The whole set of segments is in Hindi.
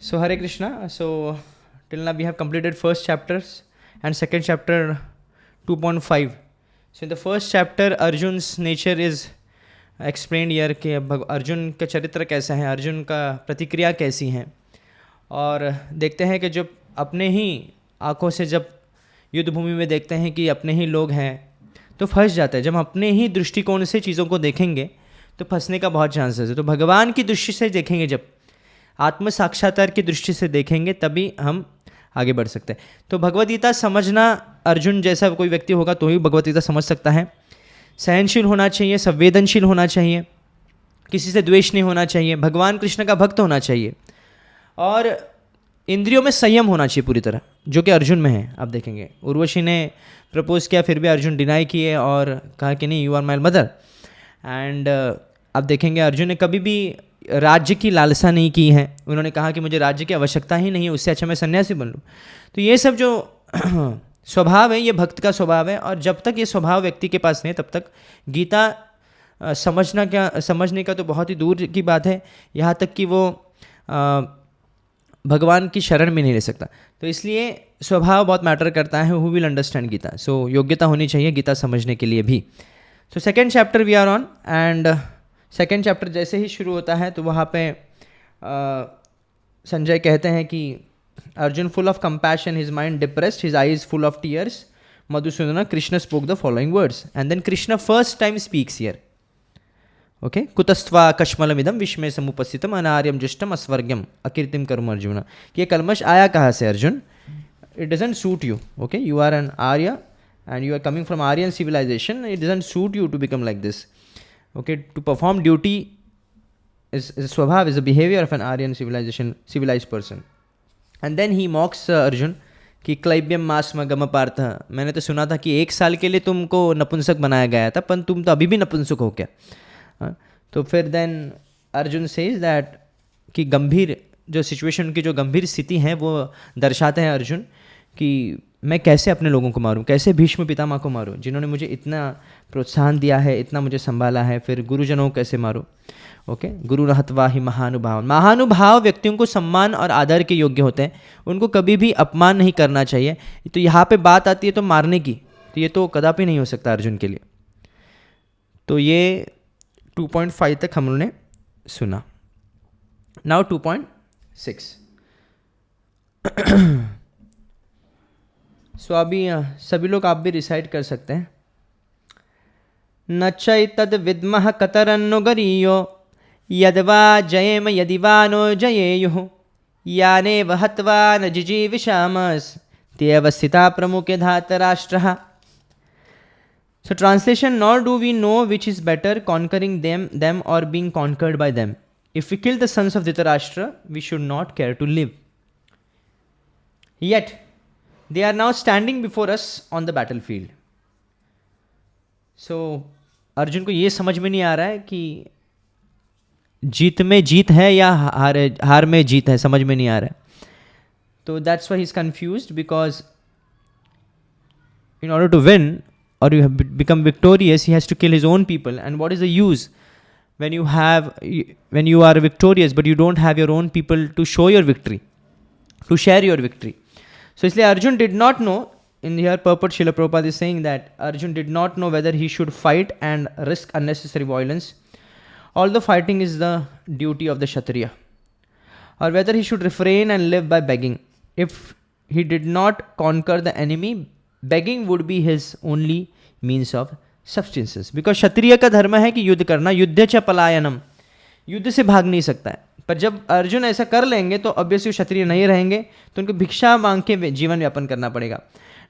So Hare Krishna. So till now we have completed first chapters and second chapter 2.5. So in the first chapter Arjun's nature is explained here कि अर्जुन का चरित्र कैसा है, अर्जुन का प्रतिक्रिया कैसी है, और देखते हैं कि जब अपने ही आँखों से जब युद्ध भूमि में देखते हैं कि अपने ही लोग हैं तो फंस जाते हैं। जब हम अपने ही दृष्टिकोण से चीज़ों को देखेंगे तो फंसने का बहुत चांसेस है। तो भगवान की दृष्टि से देखेंगे, जब आत्म साक्षात्कार की दृष्टि से देखेंगे तभी हम आगे बढ़ सकते हैं। तो भगवद गीता समझना, अर्जुन जैसा कोई व्यक्ति होगा तो ही भगवद गीता समझ सकता है। सहनशील होना चाहिए, संवेदनशील होना चाहिए, किसी से द्वेष नहीं होना चाहिए, भगवान कृष्ण का भक्त होना चाहिए, और इंद्रियों में संयम होना चाहिए पूरी तरह, जो कि अर्जुन में है। आप देखेंगे उर्वशी ने प्रपोज किया, फिर भी अर्जुन डिनाई किए और कहा कि नहीं, you are my mother. And आप देखेंगे अर्जुन ने कभी भी राज्य की लालसा नहीं की है। उन्होंने कहा कि मुझे राज्य की आवश्यकता ही नहीं है, उससे अच्छा मैं सन्यासी बन लूँ। तो ये सब जो स्वभाव है, ये भक्त का स्वभाव है, और जब तक ये स्वभाव व्यक्ति के पास नहीं तब तक गीता समझने का तो बहुत ही दूर की बात है, यहाँ तक कि वो भगवान की शरण में नहीं ले सकता। तो इसलिए स्वभाव बहुत मैटर करता है, who will understand Gita. So योग्यता होनी चाहिए गीता समझने के लिए भी। So second chapter we are on, and second chapter जैसे ही शुरू होता है तो वहाँ पे संजय कहते हैं कि Arjun full of compassion, his mind depressed, his eyes full of tears, Madhusudan Krishna spoke the following words, and then Krishna first time speaks here. Okay, कुतस्त्वा कश्मलमिदम विस्मय समुपस्थितम अनार्यम जुष्टम अस्वर्ग्यम अकीर्तिम कर्म अर्जुन। ये कलमश आया कहाँ से Arjun? It doesn't suit you. Okay, you are an आर्य and you are coming from Aryan civilization. It doesn't suit you to become like this. Okay, to perform duty is swabhav, is the behavior of an Aryan civilized person. And then he mocks Arjun कि क्लैब्यम मास्म गम पार्थ। मैंने तो सुना था कि 1 साल के लिए तुमको नपुंसक बनाया गया था, पर तुम तो अभी भी नपुंसक हो क्या? तो फिर देन अर्जुन सेज दैट कि गंभीर जो सिचुएशन की जो गंभीर स्थिति है वो दर्शाते हैं अर्जुन कि मैं कैसे अपने लोगों को मारूं, कैसे भीष्म पितामह को मारूं जिन्होंने मुझे इतना प्रोत्साहन दिया है, इतना मुझे संभाला है, फिर गुरुजनों को कैसे मारूं। ओके, गुरु रहत्वा ही महानुभाव। महानुभाव व्यक्तियों को सम्मान और आदर के योग्य होते हैं, उनको कभी भी अपमान नहीं करना चाहिए। तो यहाँ पे बात आती है तो मारने की, तो ये तो कदापि नहीं हो सकता अर्जुन के लिए। तो ये 2.5 तक हम लोगों ने सुना। नाउ 2.6। सो अभी सभी लोग आप भी रिसाइट कर सकते हैं। न चैतद विद्मः कतरन्नो गरीयो यद्वा जयेम यदि वा नो जयेयुः यानेव हत्वा न जिजीविषामस् त्येव स्थिता प्रमुखे धातराष्ट्रः। So translation, nor do we know which is better, conquering them or being conquered by them. If we kill the sons of Dhritarashtra, we should not care to live. Yet they are now standing before us on the battlefield. So Arjun को ये समझ में नहीं आ रहा है कि जीत में जीत है या हार में जीत है, समझ में नहीं आ रहा है। तो that's why he is confused, because in order to win or you have become victorious, he has to kill his own people. And what is the use when you are victorious but you don't have your own people to show your victory, to share your victory? So इसलिए Arjun did not know, in here purport Srila Prabhupada is saying that Arjun did not know whether he should fight and risk unnecessary violence, although fighting is the duty of the Kshatriya, or whether he should refrain and live by begging. If he did not conquer the enemy, begging would be his only means of subsistence, because क्षत्रिय का धर्म है कि युद्ध करना, युद्ध च पलायनम, युद्ध से भाग नहीं सकता है। पर जब अर्जुन ऐसा कर लेंगे तो ऑब्वियसली क्षत्रिय नहीं रहेंगे, तो उनको भिक्षा मांग के जीवन यापन करना पड़ेगा।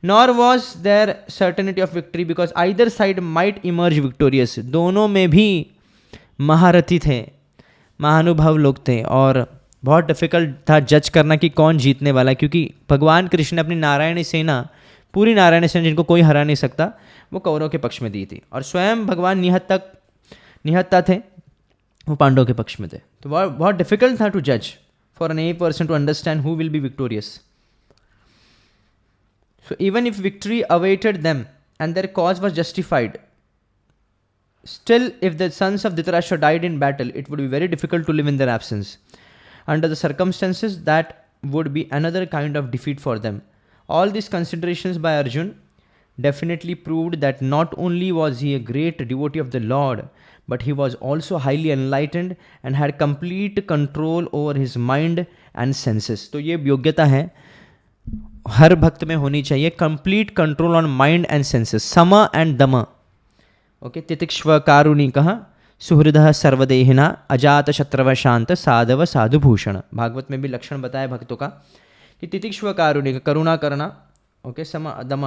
Nor was there certainty of victory, because either side might emerge victorious. दोनों में भी महारथी थे, महानुभाव लोग थे, और बहुत डिफिकल्ट था जज करना कि कौन जीतने वाला है, क्योंकि भगवान कृष्ण ने अपनी नारायणी सेना, पूरी नारायणी सेना जिनको कोई हरा नहीं सकता, वो कौरवों के पक्ष में दी थी, और स्वयं भगवान निहत्ता थे, वो पांडवों के पक्ष में थे। तो बहुत डिफिकल्ट था टू जज for an a person to understand who will be victorious. So even if victory awaited them and their cause was justified, still if the sons of Dhritarashtra died in battle, it would be very difficult to live in their absence. Under the circumstances, that would be another kind of defeat for them. All these considerations by Arjun definitely proved that not only was he a great devotee of the Lord, but he was also highly enlightened and had complete control over his mind and senses. तो ये योग्यता है हर भक्त में होनी चाहिए, complete control on mind and senses, सम एंड दम. ओके, तितिक्ष्व कारुणिकः सुहृदः सर्वदेहिना अजात शत्रव शांत साधव साधुभूषण. भागवत में भी लक्षण बताया भक्तों का कि तितिक्ष्व कारुणिक, करुणा करना, ओके, सम दम,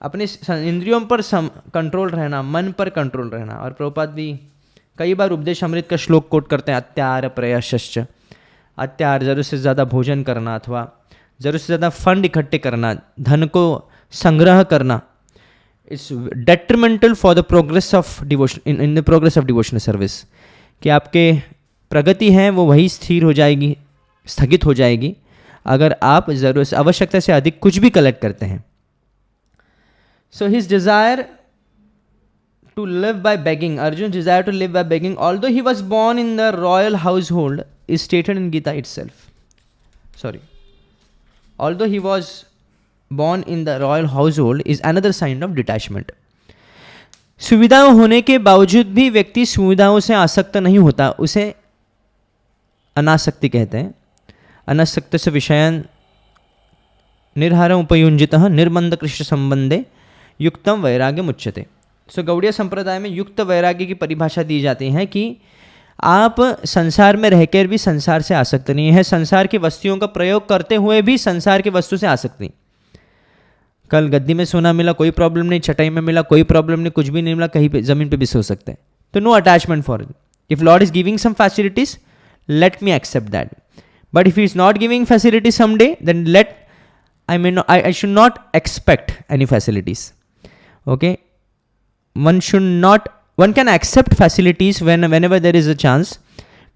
अपने इंद्रियों पर कंट्रोल रहना, मन पर कंट्रोल रहना. और प्रभुपाद भी कई बार उपदेश अमृत का श्लोक कोट करते हैं, अत्यार प्रयश्च. अत्यार ज़रूरत से ज़्यादा भोजन करना अथवा ज़रूरत से ज़्यादा फंड इकट्ठे करना, धन को संग्रह करना, it's detrimental for the progress of devotion, in the progress of devotional service. कि आपके प्रगति है वो वही स्थिर हो जाएगी, स्थगित हो जाएगी अगर आप ज़रूरत आवश्यकता से अधिक कुछ भी कलेक्ट करते हैं. So his desire to live by begging, Arjun's desire to live by begging, although he was born in the royal household, is stated in Gita itself. Sorry. Although he was born in the royal household is another sign of detachment. सुविधाएं होने के बावजूद भी व्यक्ति सुविधाओं से आसक्त नहीं होता, उसे अनासक्ति कहते हैं. अनासक्त से विषयान निर्हारम उपयुंजितः निर्बंध कृष्ण संबंधे युक्तम वैराग्य मुच्यते. सो गौड़ीय संप्रदाय में युक्त वैराग्य की परिभाषा दी जाती है कि आप संसार में रहकर भी संसार से आसक्त नहीं है, संसार की वस्तुओं का प्रयोग करते हुए भी संसार की वस्तु से आसक्त नहीं. कल गद्दी में सोना मिला कोई प्रॉब्लम नहीं, चटाई में मिला कोई प्रॉब्लम नहीं, कुछ भी नहीं मिला कहीं पे ज़मीन पे भी सो सकते हैं. तो no attachment for it. If lord is giving some facilities, let me accept that. But if he is not giving facilities some day, then let I should not expect any facilities. Okay, one can accept facilities whenever there is a chance,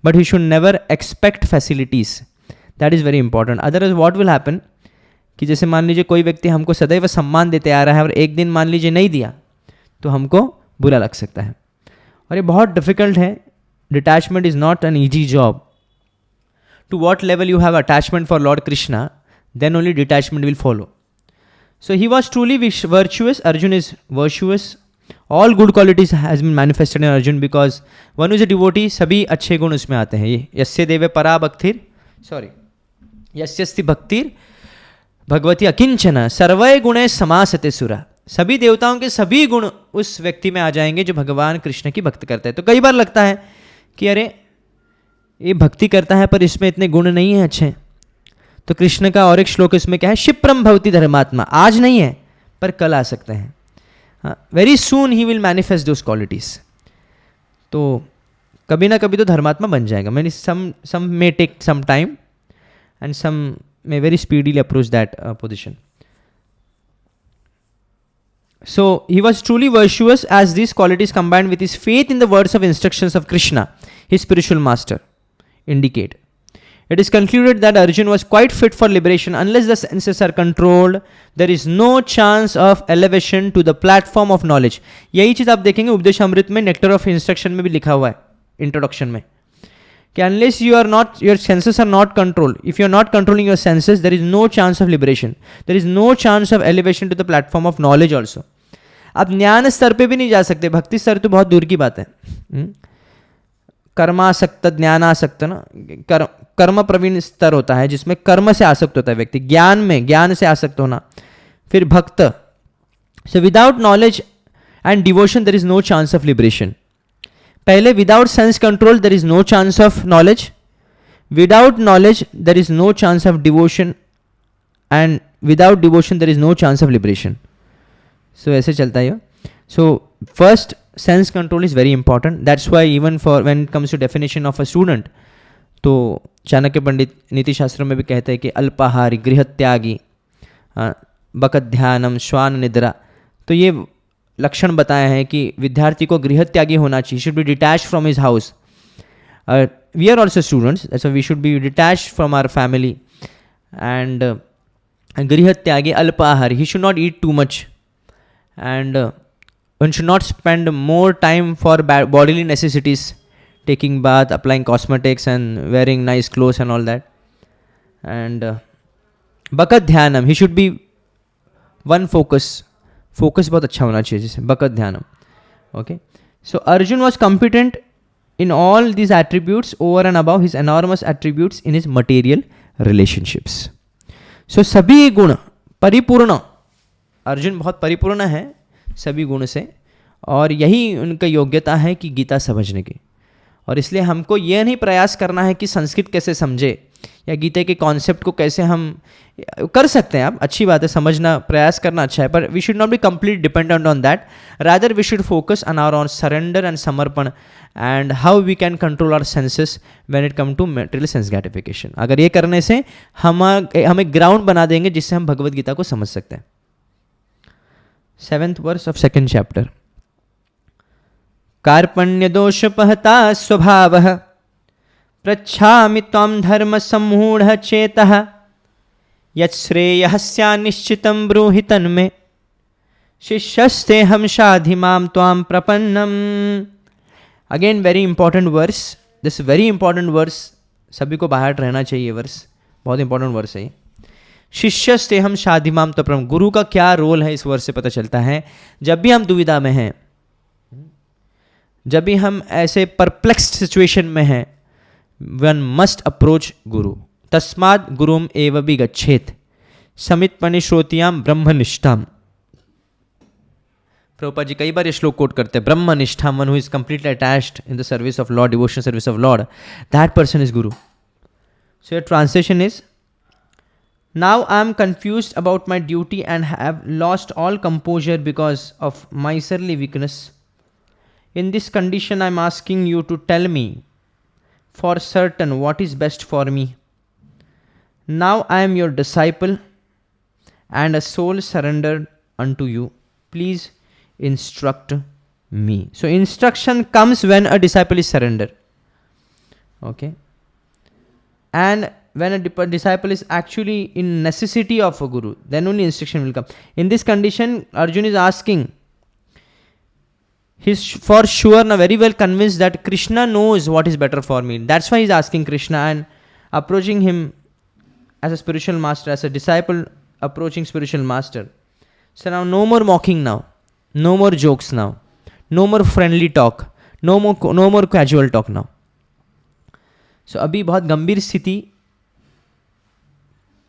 but he should never expect facilities. That is very important. Otherwise what will happen कि जैसे मान लीजिए कोई व्यक्ति हमको सदैव सम्मान देते आ रहा है और एक दिन मान लीजिए नहीं दिया तो हमको बुरा लग सकता है, और ये बहुत डिफिकल्ट है. Detachment is not an easy job. To what level you have attachment for lord Krishna, then only detachment will follow. So he was truly virtuous. Arjun is virtuous. All good qualities has been manifested in Arjun because one who is a devotee, सभी अच्छे गुण उसमें आते हैं. ये यस्य देवे परा भक्तिर, यस्यस्ति भक्तिर भगवती अकिंचन सर्वय गुणे समासते सुरा. सभी देवताओं के सभी गुण उस व्यक्ति में आ जाएंगे जो भगवान कृष्ण की भक्त करता है. तो कई बार लगता है कि अरे ये भक्ति करता है पर इसमें इतने गुण नहीं है अच्छे. तो कृष्ण का और एक श्लोक इसमें क्या है, क्षिप्रम भवति धर्मात्मा. आज नहीं है पर कल आ सकते हैं. Very soon he will manifest those qualities. तो कभी ना कभी तो धर्मात्मा बन जाएगा. मैंने some may take some time and some may very speedily approach that position. So he was truly virtuous as these qualities combined with his faith in the words of instructions of Krishna, his spiritual master, indicate. It is concluded that Arjun was quite fit for liberation. Unless the senses are controlled, there is no chance of elevation to the platform of knowledge. यही चीज़ आप देखेंगे उपदेश अमृत में नेक्टर ऑफ इंस्ट्रक्शन में भी लिखा हुआ है इंट्रोडक्शन में कि unless your senses are not controlled, if you are not controlling your senses, there is no chance of liberation. There is no chance of elevation to the platform of knowledge also. आप ज्ञान स्तर पे भी नहीं जा सकते, भक्ति स्तर तो बहुत दूर की बात है. कर्मासक्त ज्ञानासक्त ना, कर्म प्रवीण स्तर होता है जिसमें कर्म से आसक्त होता है व्यक्ति, ज्ञान से आसक्त होना, फिर भक्त. So without knowledge and devotion there is no chance of liberation. पहले without sense control there is no chance of knowledge, without knowledge there is no chance of devotion, and without devotion there is no chance of liberation. So ऐसे चलता है. So first sense control is very important. That's why even for when it comes to definition of a student, तो चाणक्य पंडित नीति शास्त्र में भी कहते हैं कि अल्पाहारी, गृहत्यागी, बकत ध्यानम, श्वान निद्रा. तो ये लक्षण बताए हैं कि विद्यार्थी को गृहत्यागी होना चाहिए, should be detached from his house. We are also students, that's why we should be detached from our family. And गृहत्यागी, अल्पाहारी, he should not eat too much. And one should not spend more time for bodily necessities, taking bath, applying cosmetics and wearing nice clothes and all that. And बकत ध्यानम, he should be one focus. Focus बहुत अच्छा होना चाहिए जिसे बकत ध्यानम. Okay, so Arjun was competent in all these attributes over and above his enormous attributes in his material relationships. So सभी गुण परिपूर्ण, अर्जुन बहुत परिपूर्ण है सभी गुण से, और यही उनका योग्यता है कि गीता समझने की. और इसलिए हमको यह नहीं प्रयास करना है कि संस्कृत कैसे समझे या गीता के कॉन्सेप्ट को कैसे हम कर सकते हैं. आप अच्छी बात है, समझना प्रयास करना अच्छा है, पर we should not be complete dependent on that. Rather we should focus on our own surrender and समर्पण and how we can control our senses when it come to material sense gratification. अगर ये करने से हमें ग्राउंड बना देंगे जिससे हम भगवद गीता को समझ सकते हैं. 7th verse of 2nd chapter. कार्पण्य दोषपहता स्वभावः पृच्छामि त्वं धर्म सम्मूढ़ चेतः यच्छ्रेयः स्यान्निश्चितं ब्रूहि तन्मे शिष्यस्तेऽहं शाधि मां त्वां प्रपन्नम्. Again very important verse. This very important verse, सभी को बाहर रहना चाहिए. वर्स बहुत इंपॉर्टेंट वर्स है. शिष्यस्तेऽहं शाधि मां त्वां प्रपन्नम्. गुरु का क्या रोल है इस वर्स से पता चलता है. जब भी हम दुविधा में हैं, जब भी हम ऐसे परप्लेक्स्ड सिचुएशन में हैं, वन मस्ट अप्रोच गुरु. तस्मात् गुरुम एव विगच्छेत् समित्पनि श्रोतियाम ब्रह्मनिष्ठाम. प्रभुपाद जी कई बार ये श्लोक कोट करते हैं. ब्रह्मनिष्ठाम, one who is completely attached in the service of Lord, devotional service of Lord, that person is guru. So your translation is, now I am confused about my duty and have lost all composure because of miserly weakness. In this condition I am asking you to tell me for certain what is best for me. Now I am your disciple and a soul surrendered unto you. Please instruct me. So instruction comes when a disciple is surrendered. Okay. And when a disciple is actually in necessity of a guru, then only instruction will come. In this condition, Arjun is asking, he's for sure now very well convinced that Krishna knows what is better for me. That's why he's asking Krishna and approaching him as a spiritual master, as a disciple approaching spiritual master. So now no more mocking now, no more jokes now, no more friendly talk, no more casual talk now. So अभी बहुत गंभीर स्थिति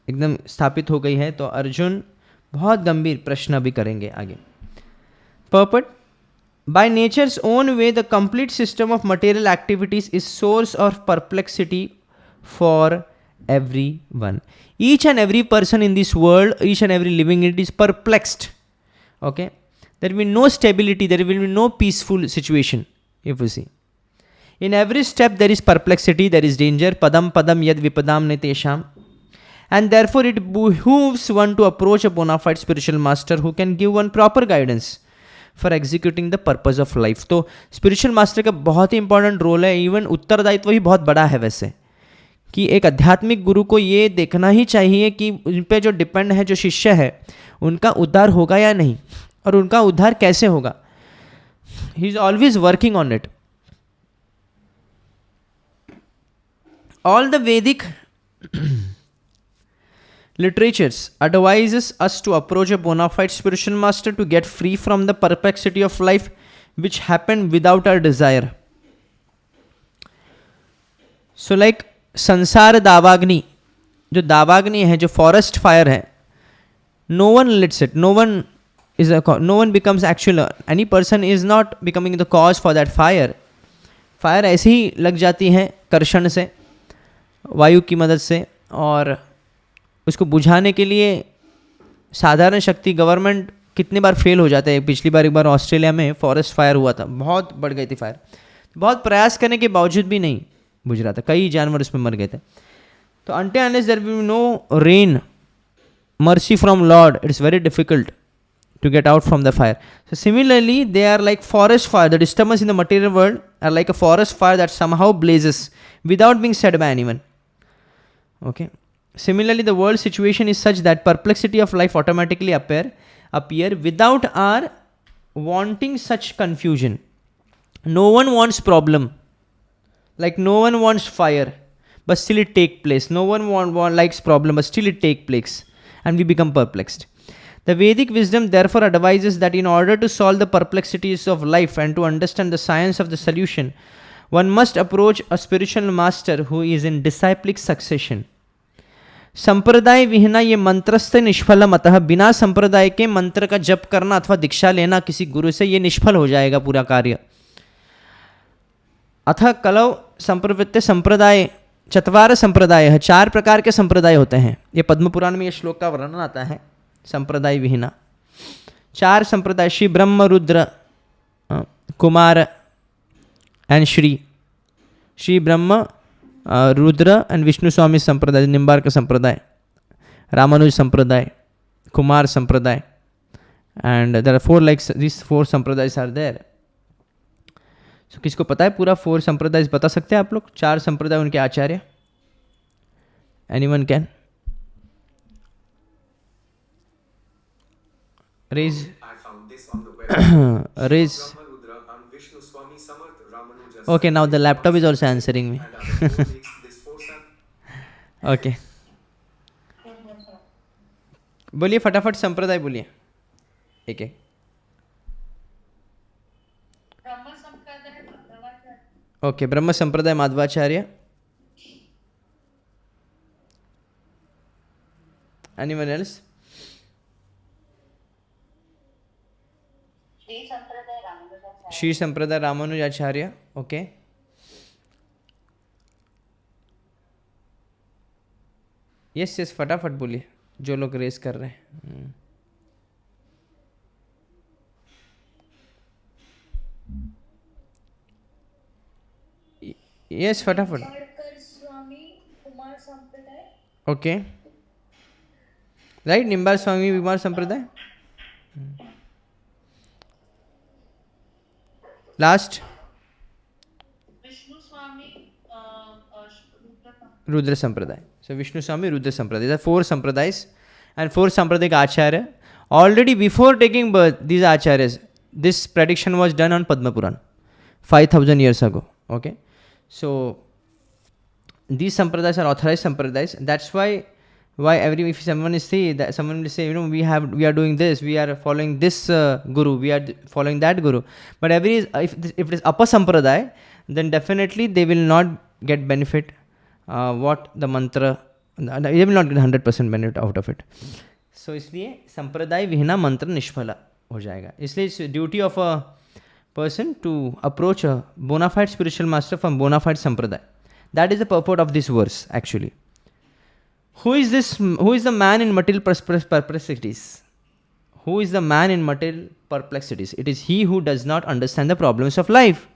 एकदम स्थापित हो गई है, तो अर्जुन बहुत गंभीर प्रश्न अभी करेंगे आगे. Purport. By nature's own way, the complete system of material activities is source of perplexity for everyone. Each and every person in this world, each and every living entity is perplexed. Okay? There will be no stability, there will be no peaceful situation, if you see. In every step there is perplexity, there is danger. Padam padam yad vipadam netesham. And therefore it behooves one to approach a bona fide spiritual master who can give one proper guidance for executing the purpose of life. तो spiritual master का बहुत ही important role है. इवन उत्तरदायित्व भी बहुत बड़ा है वैसे, कि एक आध्यात्मिक गुरु को ये देखना ही चाहिए कि उन पे जो डिपेंड है, जो शिष्य है, उनका उद्धार होगा या नहीं, और उनका उद्धार कैसे होगा. He is always working on it. All the Vedic literatures advises us to approach a bona fide spiritual master to get free from the perplexity of life which happened without our desire. So like संसार दावाग्नि, जो दावाग्नि है, जो फॉरेस्ट फायर है, no one lets it, no one becomes actual, any person is not becoming the cause for that fire. Fire ऐसे ही लग जाती है कर्षण से, वायु की मदद से, और उसको बुझाने के लिए साधारण शक्ति, गवर्नमेंट कितने बार फेल हो जाता है. पिछली बार एक बार ऑस्ट्रेलिया में फॉरेस्ट फायर हुआ था, बहुत बढ़ गई थी फायर, बहुत प्रयास करने के बावजूद भी नहीं बुझ रहा था, कई जानवर उसमें मर गए थे. तो until unless there will be no rain, mercy from Lord, it is very difficult to get out from the fire. So similarly, they are like forest fire. The disturbance in the material world are like a forest fire that somehow blazes without being set by anyone. Okay. Similarly, the world situation is such that perplexity of life automatically appear without our wanting such confusion. No one wants problem. Like no one wants fire, but still it take place. No one likes problem, but still it take place, and we become perplexed. The Vedic wisdom therefore advises that in order to solve the perplexities of life and to understand the science of the solution, one must approach a spiritual master who is in disciplic succession. संप्रदाय विहीना ये मंत्रस्थ निष्फलम, अतः बिना संप्रदाय के मंत्र का जप करना अथवा दीक्षा लेना किसी गुरु से ये निष्फल हो जाएगा पूरा कार्य. अथ कलौ संप्रवृत्ते संप्रदाय चत्वार संप्रदाय, 4 प्रकार के संप्रदाय होते हैं. ये पद्म पुराण में ये श्लोक का वर्णन आता है. संप्रदाय विहीना 4 संप्रदाय, श्री ब्रह्म Rudra Kumar and Shri Brahma Rudra and Vishnu स्वामी संप्रदाय, निम्बार्क संप्रदाय, Ramanuj Sampradaya, Kumar Sampradaya, and there are 4 like this 4 संप्रदायस आर देयर. सो किसको पता है पूरा 4 संप्रदाय बता सकते हैं आप लोग? 4 संप्रदाय उनके आचार्य. Anyone can raise raise. Okay, now the laptop is also answering me. Okay. बोलिए फटाफट संप्रदाय बोलिए एक एक. ओके, ब्रह्म संप्रदाय माधवाचार्य. Anyone else? श्री संप्रदाय रामानुजाचार्य. ओके. यस यस फटाफट बोलिए जो लोग रेस कर रहे हैं. यस फटाफट. ओके राइट, निम्बार स्वामी विमार संप्रदाय. Last Rudra Sampradaya. So Vishnu Swami, Rudra Sampradaya. These are 4 Sampradayas and 4 Sampradayic Acharya. Already before taking birth, these Acharyas, this prediction was done on Padma Puran 5000 years ago. Okay. So these Sampradayas are authorized Sampradayas. That's why if someone is say that someone will say, you know, we are doing this, we are following this guru, we are following that guru. But if it is upper Sampradaya, then definitely they will not get benefit. What the mantra, they will not get 100% benefit out of it. So इसलिए संप्रदाय विहीना मंत्र निष्फला हो जाएगा. इसलिए it's duty of a person to approach a bona fide spiritual master from bona fide sampradaya. That is the purport of this verse actually. Who is the man in material perplexities? Who is the man in material perplexities? It is he who does not understand the problems of life.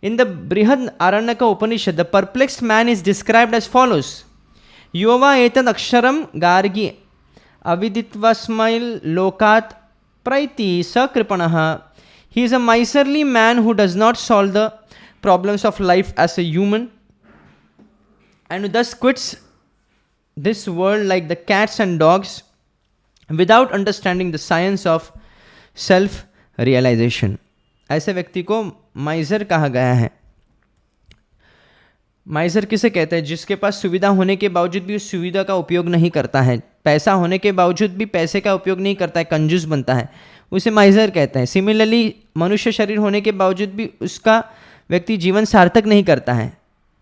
In the Brihad Aranyaka Upanishad, the perplexed man is described as follows. Yova etad aksharam gargi aviditvasmail lokat praiti sakripanaha. He is a miserly man who does not solve the problems of life as a human and who thus quits this world like the cats and dogs without understanding the science of self-realization. ऐसे व्यक्ति को माइजर कहा गया है. माइजर किसे कहते हैं? जिसके पास सुविधा होने के बावजूद भी उस सुविधा का उपयोग नहीं करता है, पैसा होने के बावजूद भी पैसे का उपयोग नहीं करता है, कंजूस बनता है, उसे माइजर कहते हैं. सिमिलरली मनुष्य शरीर होने के बावजूद भी उसका व्यक्ति जीवन सार्थक नहीं करता है.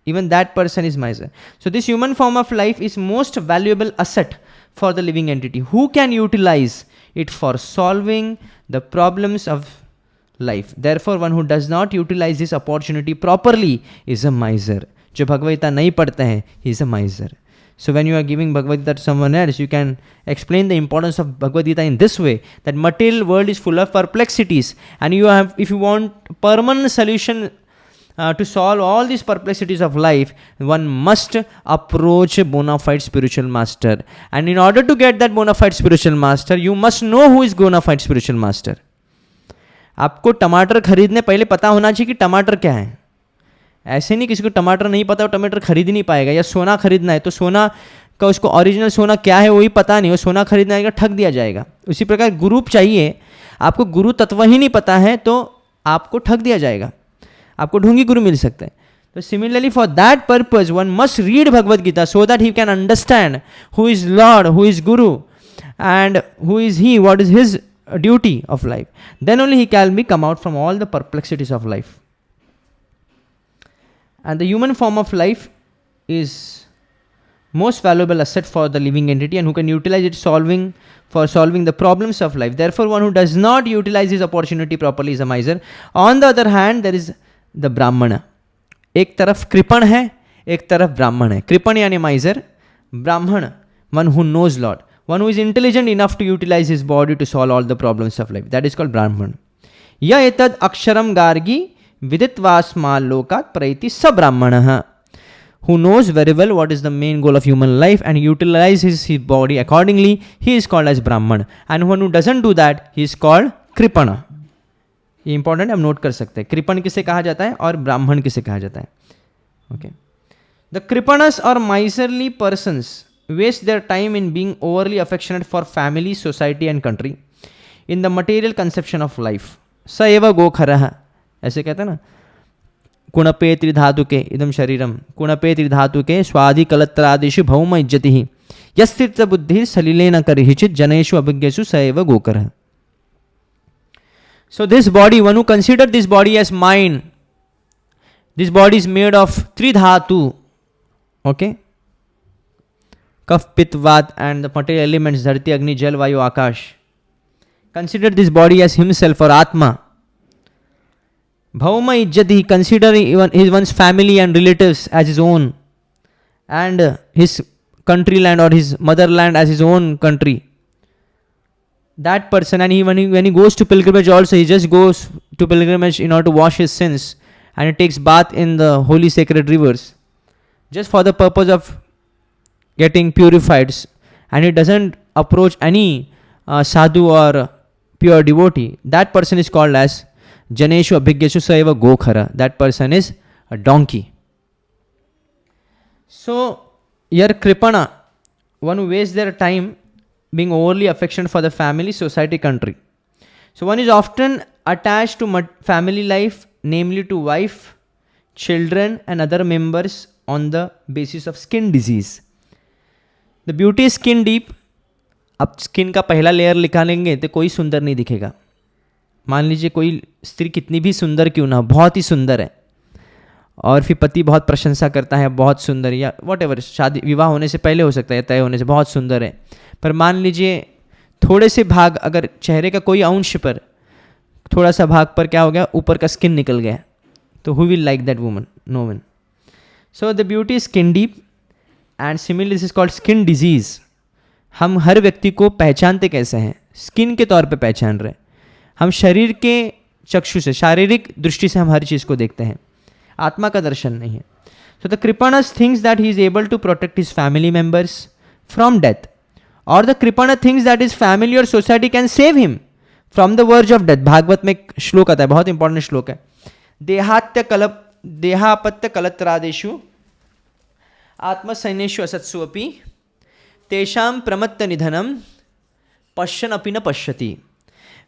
Even that person is miser. So this human form of life is most valuable asset for the living entity. Who can utilize it for solving the problems of life? Therefore, one who does not utilize this opportunity properly is a miser. जो भगवद गीता नहीं पढ़ते हैं, he is a miser. So when you are giving Bhagavad Gita to someone else, you can explain the importance of Bhagavad Gita in this way, that material world is full of perplexities, and if you want permanent solution to solve all these perplexities of life, one must approach a bona fide spiritual master. And in order to get that bona fide spiritual master, you must know who is bona fide spiritual master. आपको टमाटर खरीदने पहले पता होना चाहिए कि टमाटर क्या है. ऐसे नहीं किसी को टमाटर नहीं पता, वो टमाटर खरीद ही नहीं पाएगा. या सोना खरीदना है तो सोना का उसको ओरिजिनल सोना क्या है वही पता नहीं, वो सोना खरीदना आएगा ठग दिया जाएगा. उसी प्रकार गुरु चाहिए, आपको गुरु तत्व ही नहीं पता है तो आपको ठग दिया जाएगा, आपको ढोंगी गुरु मिल सकता है. So similarly, for that purpose, one must read Bhagavad Gita so that he can understand who is Lord, who is Guru, and who is he, what is his duty of life. Then only he can be come out from all the perplexities of life. And the human form of life is most valuable asset for the living entity, and who can utilize it for solving the problems of life. Therefore, one who does not utilize his opportunity properly is a miser. On the other hand, there is the Brahmana. एक तरफ कृपण है, एक तरफ ब्राह्मण है. कृपण यानी miser, Brahmana one who knows lord, one who is intelligent enough to utilise his body to solve all the problems of life. That is called Brahmana. य एतद अक्षरम गार्गी विदित्वास्मा लोकात् प्रैति स ब्राह्मणः, who knows very well what is the main goal of human life and utilizes his body accordingly, he is called as Brahman. And one who doesn't do that, he is called Kripana. ये इंपॉर्टेंट हम नोट कर सकते हैं. कृपण किसे कहा जाता है और ब्राह्मण किसे कहा जाता है. ओके. द कृपणस और miserly persons waste their time in being overly affectionate for family, society and country in the material conception of life. स एव गोखरः, ऐसे कहते हैं ना. कुणपे त्रिधातुके इदम शरीरम, कुणपे त्रिधातुके स्वादिकलत्रादिषु भौम इज्जतिः यस्थित बुद्धि सलिलेन करिहिचित् जनेषु अभिज्ञेषु स एव गोकरः. So this body, one who consider this body as mine, this body is made of three dhatu, okay, kaf, pit, vat, and the material elements dharti, agni, jal, vayu, akash. Consider this body as himself or atma. Bhauma ijjati, consider even one's family and relatives as his own, and his country land or his motherland as his own country. That person, and when he goes to pilgrimage also, he just goes to pilgrimage in order to wash his sins, and he takes bath in the holy sacred rivers just for the purpose of getting purified, and he doesn't approach any sadhu or pure devotee. That person is called as Janeshu Abhigyeshu Saiva Gokhara. That person is a donkey. So here Kripana, one who wastes their time being overly affectionate for the family, society, country. So one is often attached to family life, namely to wife, children and other members on the basis of skin disease. The beauty is skin deep. अब स्किन का पहला लेयर निकालेंगे तो कोई सुंदर नहीं दिखेगा. मान लीजिए कोई स्त्री कितनी भी सुंदर क्यों ना, बहुत ही सुंदर है, और फिर पति बहुत प्रशंसा करता है, बहुत सुंदर, या वॉट एवर, शादी विवाह होने से पहले हो सकता है, तय होने से बहुत सुंदर है, पर मान लीजिए थोड़े से भाग, अगर चेहरे का कोई अंश पर, थोड़ा सा भाग पर क्या हो गया, ऊपर का स्किन निकल गया, तो who will like that woman? No one. So the beauty is skin deep, and similarly this is called skin disease. हम हर व्यक्ति को पहचानते कैसे हैं? स्किन के तौर पे पहचान रहे. हम शरीर के चक्षु से, शारीरिक दृष्टि से हम हर चीज़ को देखते हैं, आत्मा का दर्शन नहीं है. सो द कृपणस thinks that he is able to protect his family members from death, और द कृपण थिंक्स दैट हिज फैमिली और society can save him from the verge of death. Bhagavat में एक श्लोक आता है, बहुत इंपॉर्टेंट श्लोक है. देहापत्य कलत्रादेशु आत्मसैन्येषु असत्सु अपि तेषां प्रमत्त निधनम पश्यन अपि न पश्यति.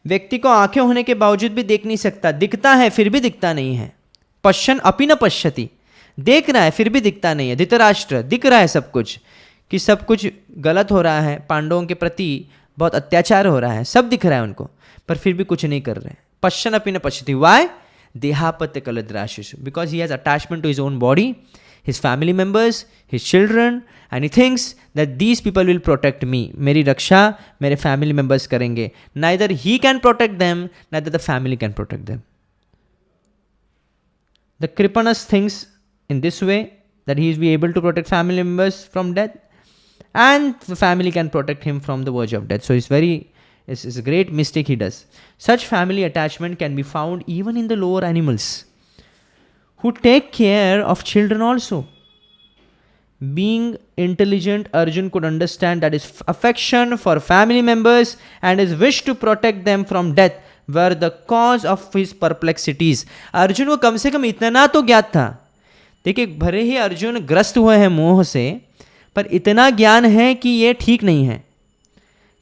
व्यक्ति को आंखें होने के बावजूद भी देख नहीं सकता, दिखता है फिर भी दिखता नहीं है. पश्यन अपि न पश्यति, देख रहा है फिर भी दिखता नहीं है. धृतराष्ट्र, दिख रहा है सब कुछ कि सब कुछ गलत हो रहा है, पांडवों के प्रति बहुत अत्याचार हो रहा है, सब दिख रहा है उनको, पर फिर भी कुछ नहीं कर रहे. पश्यन अपि न पश्यति. वाई? देहापत्य कलत्रादेशु, because he has attachment to his own body, his family members, his children, and he thinks that these people will protect me. मेरी रक्षा मेरे family members करेंगे. Neither he can protect them, neither the family can protect them. The Kripanas thinks in this way that he will be able to protect family members from death, and the family can protect him from the verge of death. So it's a great mistake he does. Such family attachment can be found even in the lower animals, who take care of children also. Being intelligent, Arjun could understand that his affection for family members and his wish to protect them from death were the cause of his perplexities. Arjun को कम से कम इतना तो ज्ञात था. देखिए, भले ही अर्जुन ग्रस्त हुए हैं मोह से, पर इतना ज्ञान है कि ये ठीक नहीं है.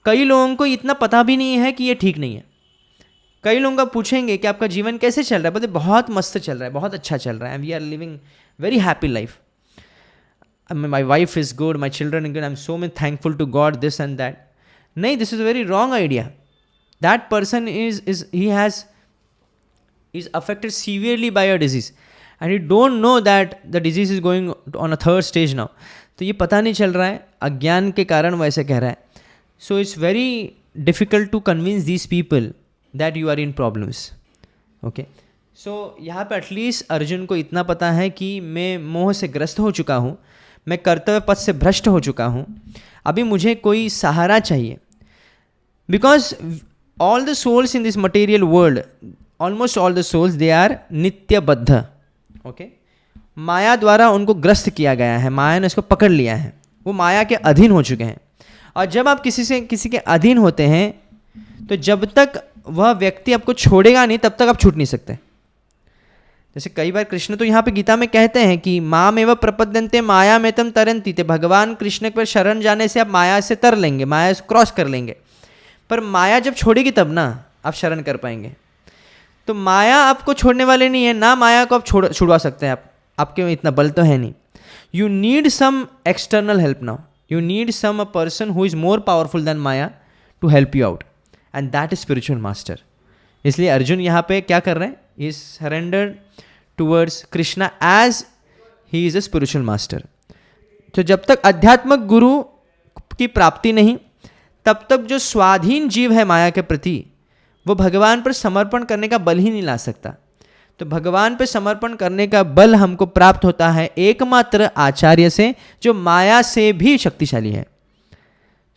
कई लोगों को इतना पता भी नहीं है कि ये ठीक नहीं है. कई लोगों का पूछेंगे कि आपका जीवन कैसे चल रहा है, बोलते बहुत मस्त चल रहा है, बहुत अच्छा चल रहा है, we are living very happy life, my wife is good, my children is good, I am so much thankful to God, this and that. नहीं, this is a very wrong idea. That person is affected severely by a disease and you don't know that the disease is going on a third stage now. तो ये पता नहीं चल रहा है, अज्ञान के कारण वैसे कह रहा है. So it's very difficult to convince these people that you are in problems. Okay. So यहाँ पे एटलीस्ट अर्जुन को इतना पता है कि मैं मोह से ग्रस्त हो चुका हूँ, मैं कर्तव्य पथ से भ्रष्ट हो चुका हूँ, अभी मुझे कोई सहारा चाहिए. Because all the souls in this material world, almost all the souls, they are नित्यबद्ध. Okay. माया द्वारा उनको ग्रस्त किया गया है, माया ने इसको पकड़ लिया है, वो माया के अधीन हो चुके हैं. और जब आप किसी के अधीन होते हैं तो जब तक वह व्यक्ति आपको छोड़ेगा नहीं तब तक आप छूट नहीं सकते. जैसे कई बार कृष्ण तो यहाँ पे गीता में कहते हैं कि माम एवं प्रपद्यन्ते माया में तम तरंती थे. भगवान कृष्ण पर शरण जाने से आप माया से तर लेंगे, माया से क्रॉस कर लेंगे. पर माया जब छोड़ेगी तब ना आप शरण कर पाएंगे. तो माया आपको छोड़ने वाले नहीं है ना, माया को आप छुड़वा सकते हैं. आपके में इतना बल तो है नहीं. You need some external help now. You need some a person who is more powerful than Maya to help you out, and that is spiritual master. इसलिए अर्जुन यहाँ पे क्या कर रहे हैं, is surrender towards Krishna as he is a spiritual master. तो जब तक अध्यात्मक गुरु की प्राप्ति नहीं, तब तक जो स्वाधीन जीव है माया के प्रति, वो भगवान पर समर्पण करने का बल ही नहीं ला सकता. तो भगवान पर समर्पण करने का बल हमको प्राप्त होता है एकमात्र आचार्य से, जो माया से भी शक्तिशाली है.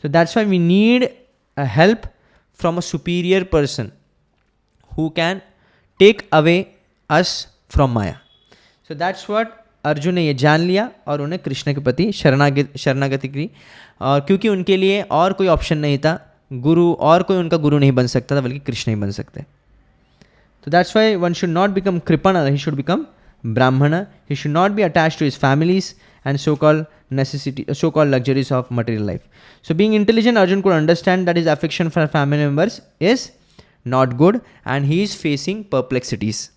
So that's why we need a help from a superior person who can take away us from Maya. So that's what Arjun ने ये जान लिया और उन्हें कृष्ण के प्रति शरणागति की. और क्योंकि उनके लिए और कोई ऑप्शन नहीं था, गुरु और कोई उनका गुरु नहीं बन सकता था, बल्कि कृष्ण ही बन सकते. तो that's why one should not become कृपण, he should become Brahmin. He should not be attached to his families and so called luxuries of material life. So being intelligent, Arjun could understand that his affection for family members is not good and he is facing perplexities.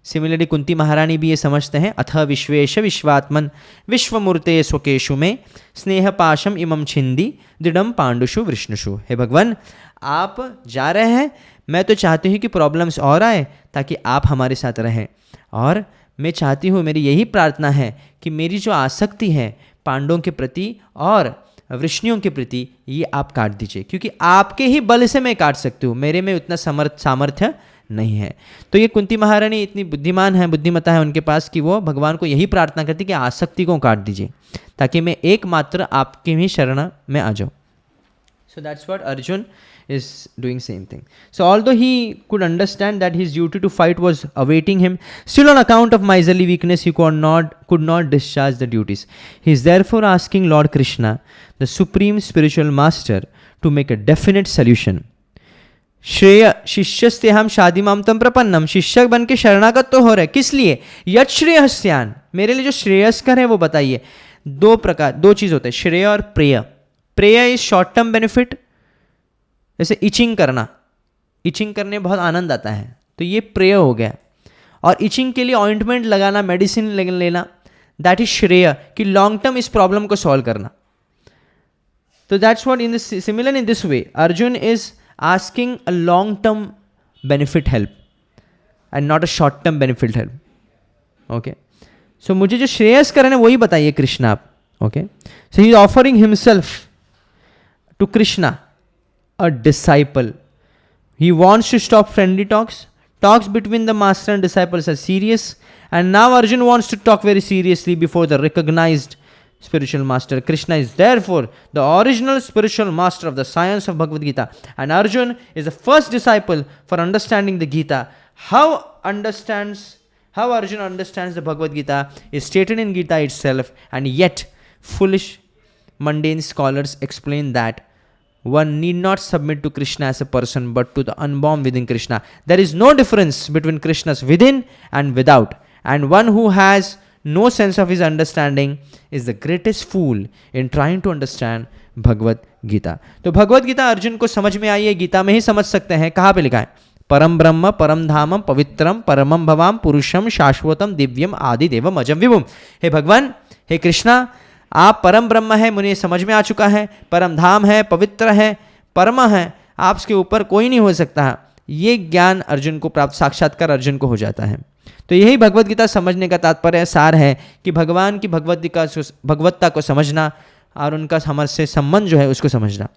Similarly Kunti महारानी भी ये समझते हैं, अथ विश्वेश विश्वात्मन विश्वमूर्ते स्वकेशु में स्नेह पाशम इमम छिंदी दृढ़म पांडुषु विष्णुषु. हे भगवान, आप जा रहे हैं, मैं तो चाहती हूँ कि प्रॉब्लम्स और आए ताकि आप हमारे साथ रहें. और मैं चाहती हूँ, मेरी यही प्रार्थना है कि मेरी जो आसक्ति है पांडवों के प्रति और वृष्णियों के प्रति, ये आप काट दीजिए, क्योंकि आपके ही बल से मैं काट सकती हूँ, मेरे में उतना सामर्थ्य नहीं है. तो ये कुंती महारानी इतनी बुद्धिमान है, बुद्धिमता है उनके पास कि वो भगवान को यही प्रार्थना करती कि आसक्ति को काट दीजिए ताकि मैं एकमात्र आपके ही शरण में आ जाऊँ. सो that's what Arjun is doing same thing. So although he could understand that his duty to fight was awaiting him, still on account of miserly weakness he could not discharge the duties. He is therefore asking Lord Krishna, the supreme spiritual master, to make a definite solution. श्रेय शिष्यस्ते हम शादी मामतम प्रपन्नम. शिष्य बन के शरणागत तो हो रहे, किस लिए? यत श्रेयस्यान, मेरे लिए जो श्रेयस्कर है वो बताइए. दो चीज़ होते हैं, श्रेय और प्रेय. प्रेय इज शॉर्ट टर्म बेनिफिट, जैसे इचिंग करना, इचिंग करने बहुत आनंद आता है, तो ये प्रेय हो गया. और इचिंग के लिए ऑइंटमेंट लगाना, मेडिसिन लेना, दैट इज श्रेय, कि लॉन्ग टर्म इस प्रॉब्लम को सॉल्व करना. तो that's what in this similar in this way Arjun is asking a long term benefit help and not a short term benefit help. Okay, so मुझे जो श्रेयस करना है वही बताइए कृष्णा आप. Okay, so he is offering himself to Krishna, a disciple. He wants to stop friendly talks. Talks between the master and disciples are serious, and now Arjun wants to talk very seriously before the recognized spiritual master. Krishna is therefore the original spiritual master of the science of Bhagavad Gita, and Arjun is the first disciple for understanding the Gita. How Arjun understands the Bhagavad Gita is stated in Gita itself, and yet foolish mundane scholars explain that one need not submit to Krishna as a person, but to the unborn within Krishna. There is no difference between Krishna's within and without. And one who has no sense of his understanding is the greatest fool in trying to understand Bhagavad Gita. तो भगवद गीता अर्जुन को समझ में आई है, गीता में ही समझ सकते हैं. कहाँ पे लिखा है? परम ब्रह्म परम धामम पवित्रम परमम भवाम पुरुषम शाश्वतम दिव्यम आदि देवम अजम विभुम। हे भगवान, हे कृष्णा, आप परम ब्रह्म है, मुझे समझ में आ चुका है, परम धाम है, पवित्र है, परम है, आपके ऊपर कोई नहीं हो सकता। ये ज्ञान अर्जुन को प्राप्त, साक्षात्कार अर्जुन को हो जाता है। तो यही भगवत गीता समझने का तात्पर्य सार है कि भगवान की भगवत्ता को समझना और उनका हमसे संबंध जो है उसको समझना।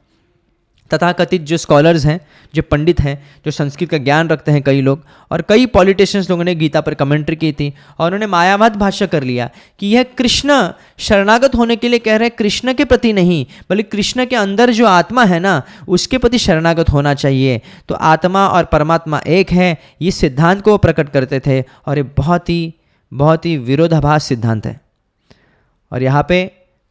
तथाकथित जो स्कॉलर्स हैं, जो पंडित हैं, जो संस्कृत का ज्ञान रखते हैं कई लोग, और कई पॉलिटिशियंस लोगों ने गीता पर कमेंट्री की थी और उन्होंने मायावाद भाष्य कर लिया कि यह कृष्ण शरणागत होने के लिए कह रहे हैं, कृष्ण के प्रति नहीं, बल्कि कृष्ण के अंदर जो आत्मा है ना उसके प्रति शरणागत होना चाहिए। तो आत्मा और परमात्मा एक है, ये सिद्धांत को प्रकट करते थे और ये बहुत ही विरोधाभास सिद्धांत है और यहाँ पे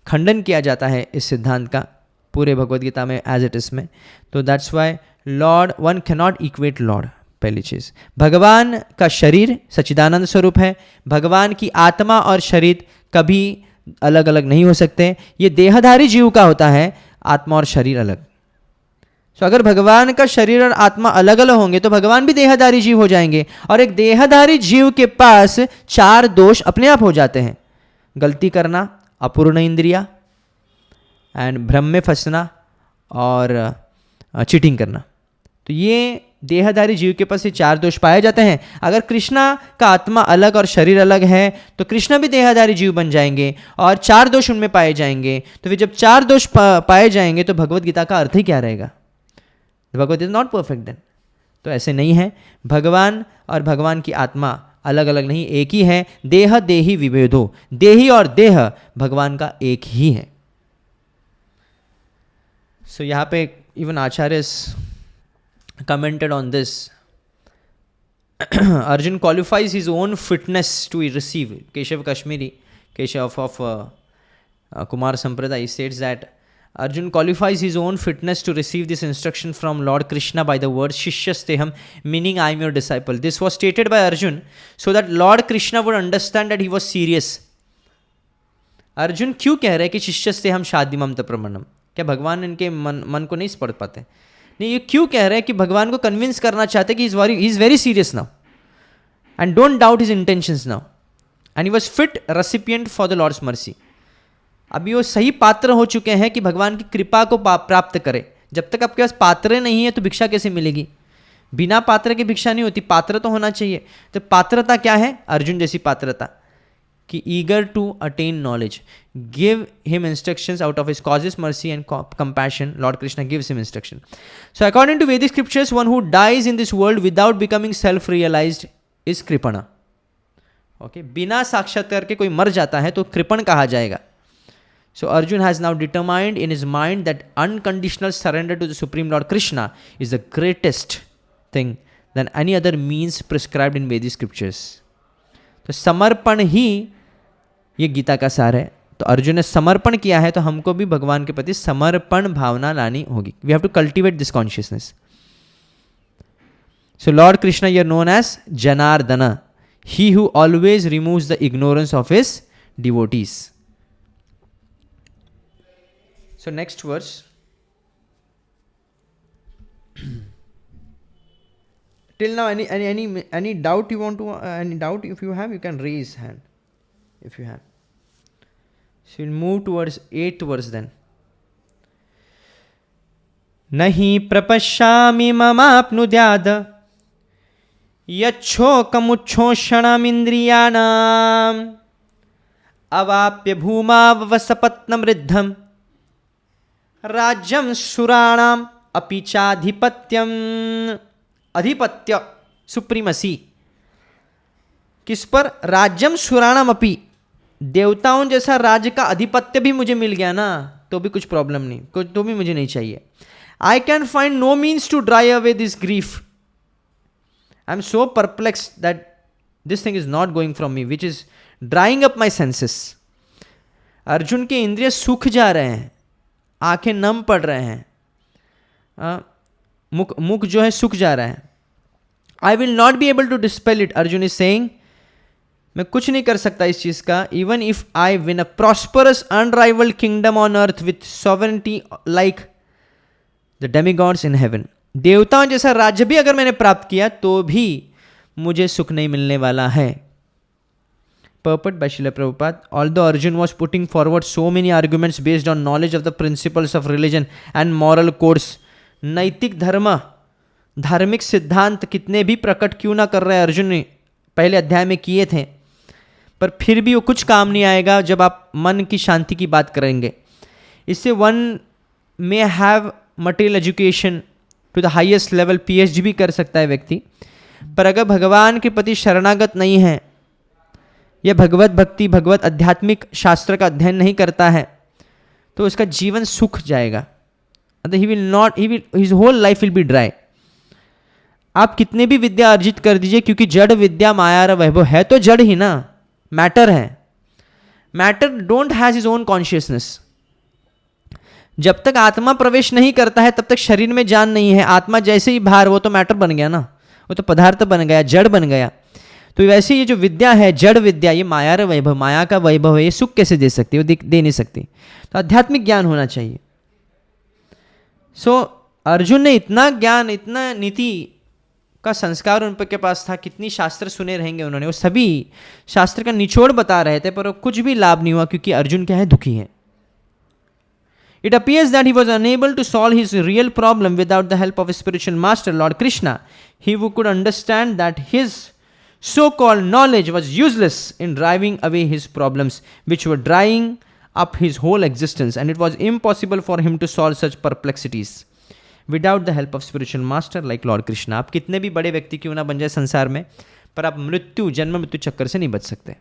खंडन किया जाता है इस सिद्धांत का पूरे भगवद गीता में एज इट इज में। तो that's why lord, one can not equate Lord. पहली चीज, भगवान का शरीर सच्चिदानंद स्वरूप है, भगवान की आत्मा और शरीर कभी अलग अलग नहीं हो सकते। ये देहधारी जीव का होता है, आत्मा और शरीर अलग। तो अगर भगवान का शरीर और आत्मा अलग अलग होंगे तो भगवान भी देहधारी जीव हो जाएंगे और एक देहधारी जीव के पास 4 दोष अपने आप हो जाते हैं: गलती करना, अपूर्ण इंद्रिया, एंड भ्रम में फंसना और चीटिंग करना। तो ये देहधारी जीव के पास ये 4 दोष पाए जाते हैं। अगर कृष्णा का आत्मा अलग और शरीर अलग है तो कृष्णा भी देहधारी जीव बन जाएंगे और 4 दोष उनमें पाए जाएंगे। तो फिर जब 4 दोष पाए जाएंगे तो भगवत गीता का अर्थ ही क्या रहेगा? भगवत इज नॉट परफेक्ट देन। तो ऐसे नहीं है, भगवान और भगवान की आत्मा अलग अलग नहीं, एक ही है। देह देही विभेदो, देही और देह भगवान का एक ही है। सो यहाँ पे even Acharya commented on this. Arjun qualifies his own fitness to receive. Keshav Kashmiri, Keshav of Kumar Sampradaya, he states that Arjun qualifies his own fitness to receive this instruction from Lord Krishna by the word Shishyasteham, meaning I am your disciple. This was stated by Arjun so that Lord Krishna would understand that he was serious. Arjun क्यों कह रहे हैं कि शिष्यस्तेहम शादिमम तप्रमणम? क्या भगवान इनके मन को नहीं पढ़ पाते? नहीं, ये क्यों कह रहे हैं कि भगवान को कन्विंस करना चाहते कि he is very serious now and don't doubt his intentions now and he was fit recipient for the lord's mercy. अभी वो सही पात्र हो चुके हैं कि भगवान की कृपा को प्राप्त करे। जब तक आपके पास पात्र नहीं है तो भिक्षा कैसे मिलेगी? बिना पात्र की भिक्षा नहीं होती, पात्र तो होना चाहिए। तो पात्रता क्या है? अर्जुन जैसी पात्रता कि eager to attain knowledge, give him instructions out of his causeless mercy and compassion. Lord Krishna gives him instruction. So according to Vedic scriptures, one who dies in this world without becoming self-realized is kripana. Okay, बिना साक्षात्कार के कोई मर जाता है तो कृपण कहा जाएगा. So Arjun has now determined in his mind that unconditional surrender to the Supreme Lord Krishna is the greatest thing than any other means prescribed in Vedic scriptures. तो समर्पण ही ये गीता का सार है। तो अर्जुन ने समर्पण किया है तो हमको भी भगवान के प्रति समर्पण भावना लानी होगी। We have to cultivate this consciousness. So lord Krishna you are known as Janardan, he who always removes the ignorance of his devotees. So next verse, till now any doubt you want to any doubt if you have, you can raise hand if you have. So we'll move towards 8th verse then. nahi prapashyami mamapnudyad yachhokamuchhoshanam indriyanam avapya bhumavasapatnam riddham rajyam suranam api chadhipatyam। अधिपत्य, सुप्रीमसी किस पर? राज्यम सुराणम अपि, देवताओं जैसा राज्य का अधिपत्य भी मुझे मिल गया ना तो भी कुछ प्रॉब्लम नहीं, कुछ तो भी मुझे नहीं चाहिए। I can find no means to dry away this grief. I am so perplexed that this thing is not going from me which is drying up my senses. Arjun के इंद्रिय सूख जा रहे हैं, आंखें नम पड़ रहे हैं, मुख जो है सूख जा रहा है। I will not be able to dispel it, Arjun is saying मैं कुछ नहीं कर सकता इस चीज का। Even if I win a prosperous unrivalled kingdom on earth with sovereignty like the demigods in heaven, देवताओं जैसा राज्य भी अगर मैंने प्राप्त किया तो भी मुझे सुख नहीं मिलने वाला है. Purport by Srila Prabhupada. Although Arjun was putting forward so many arguments based on knowledge of the principles of religion and moral codes, नैतिक धर्म, धार्मिक सिद्धांत कितने भी प्रकट क्यों ना कर रहे अर्जुन ने पहले अध्याय में किए थे, पर फिर भी वो कुछ काम नहीं आएगा जब आप मन की शांति की बात करेंगे. इससे one may have material education to the highest level, PhD भी कर सकता है व्यक्ति, पर अगर भगवान के प्रति शरणागत नहीं है या भगवत भक्ति, भगवत आध्यात्मिक शास्त्र का अध्ययन नहीं करता है, तो उसका जीवन सूख जाएगा. His whole life will be dry. आप कितने भी विद्या अर्जित कर दीजिए, क्योंकि जड़ विद्या माया वैभव है तो जड़ ही ना, मैटर है. Matter don't has his own consciousness. जब तक आत्मा प्रवेश नहीं करता है तब तक शरीर में जान नहीं है. आत्मा जैसे ही बाहर, वो तो मैटर बन गया ना, वो तो पदार्थ बन गया, जड़ बन गया. तो वैसे ये जो विद्या है, जड़ विद्या, ये माया वैभव, माया का वैभव है, ये सुख कैसे दे सकती है? वो दे नहीं सकती. तो आध्यात्मिक ज्ञान होना चाहिए. सो अर्जुन ने इतना ज्ञान, इतना नीति का संस्कार उनके पास था, कितनी शास्त्र सुने रहेंगे उन्होंने, वो सभी शास्त्र का निचोड़ बता रहे थे, पर वो कुछ भी लाभ नहीं हुआ, क्योंकि अर्जुन क्या है, दुखी है. It appears that he was unable to solve his real problem without the help of his spiritual master, Lord Krishna. He who could understand that his so-called knowledge was useless in driving away his problems, which were drying up his whole existence, and it was impossible for him to solve such perplexities without the help of spiritual master like Lord Krishna. आप कितने भी बड़े व्यक्ति क्यों ना बन जाए संसार में, पर आप जन्म मृत्यु चक्कर से नहीं बच सकते.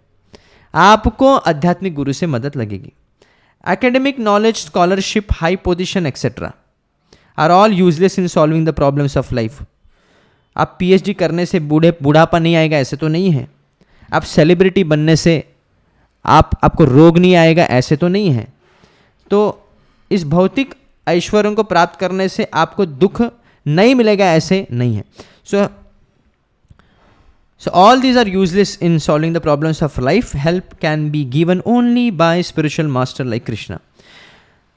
आपको आध्यात्मिक गुरु से मदद लगेगी. Academic knowledge, scholarship, high position, etc. are all useless in solving the problems of life. आप PhD करने से बूढ़ापा नहीं आएगा ऐसे तो नहीं है. आप सेलिब्रिटी बनने से आपको रोग नहीं आएगा ऐसे तो नहीं है. तो इस भौतिक ऐश्वर्यों को प्राप्त करने से आपको दुख नहीं मिलेगा ऐसे नहीं है. So all these are useless in solving the problems of life. Help can be given only by spiritual master like Krishna.